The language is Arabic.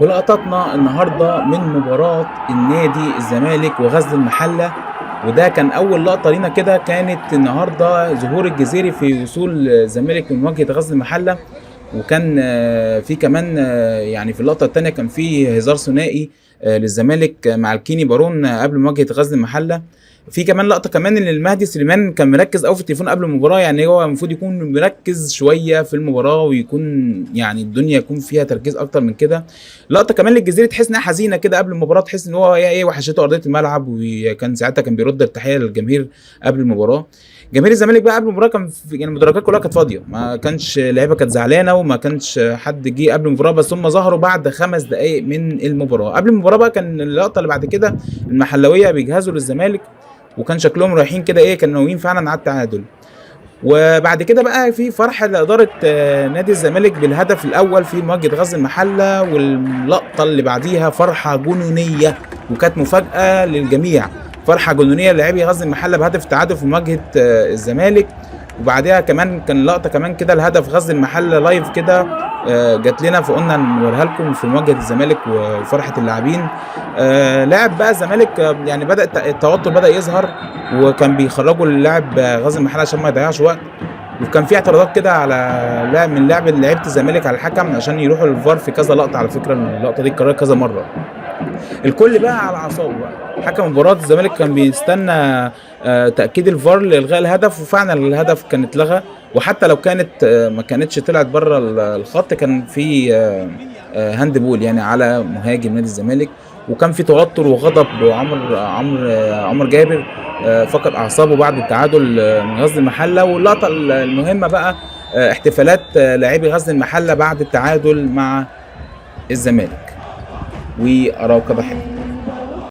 ولقطاتنا النهارده من مباراة النادي الزمالك وغزل المحلة، وده كان أول لقطة لينا كده. كانت النهارده ظهور الجزيري في وصول الزمالك من مواجهة غزل المحلة، وكان في كمان يعني في اللقطة التانية كان في هزار ثنائي للزمالك مع الكيني بارون قبل مواجهة غزل المحلة. في كمان لقطة كمان ان المهدي سليمان كان مركز قوي في التليفون قبل المباراة، يعني هو المفروض يكون مركز شوية في المباراة ويكون يعني الدنيا يكون فيها تركيز اكتر من كده. لقطة كمان للجزيري تحس انها حزينة كده قبل المباراة، تحس ان هو ايه وحشته ارضية الملعب، وكان ساعتها كان بيرد التحية للجماهير قبل المباراة. جماهير الزمالك بقى قبل المباراه كان يعني المدرجات كلها كانت فاضيه، ما كانش اللعيبه كانت زعلانه وما كانش حد جه قبل المباراه، بس هم ظهروا بعد 5 دقائق من المباراه. قبل المباراه بقى كان اللقطه اللي بعد كده المحلويه بيجهزوا للزمالك، وكان شكلهم رايحين كده كانوا ناويين فعلا على التعادل. وبعد كده بقى في فرحه لاداره نادي الزمالك بالهدف الاول في مواجهه غزل المحله، واللقطه اللي بعديها فرحه جنونيه وكانت مفاجاه للجميع. فرحه جنونيه للاعبي غزل المحله بهدف التعادل في مواجهه الزمالك. وبعدها كمان كان لقطه كمان كده الهدف غزل المحله لايف كده جات لنا، فقلنا نوريها لكم في مواجهه الزمالك وفرحه اللاعبين. لاعب بقى الزمالك يعني بدا التوتر بدا يظهر، وكان بيخرجوا اللاعب غزل المحله عشان ما يضيعش وقت. وكان في اعتراضات كده على لاعب من لعيبه الزمالك على الحكم عشان يروحوا للفار في كذا لقطه. على فكره اللقطه دي اتكررت كذا مره. الكل بقى على اعصابه بقى. حكم مباراه الزمالك كان بيستنى تاكيد الفار لالغاء الهدف، وفعلا الهدف كان اتلغى. وحتى لو كانت ما كانتش طلعت بره الخط، كان في هاند بول يعني على مهاجم نادي الزمالك. وكان في توتر وغضب، عمر جابر فقد اعصابه بعد التعادل من غزل المحله. واللقطه المهمه بقى احتفالات لاعبي غزل المحله بعد التعادل مع الزمالك. وأراك بخير.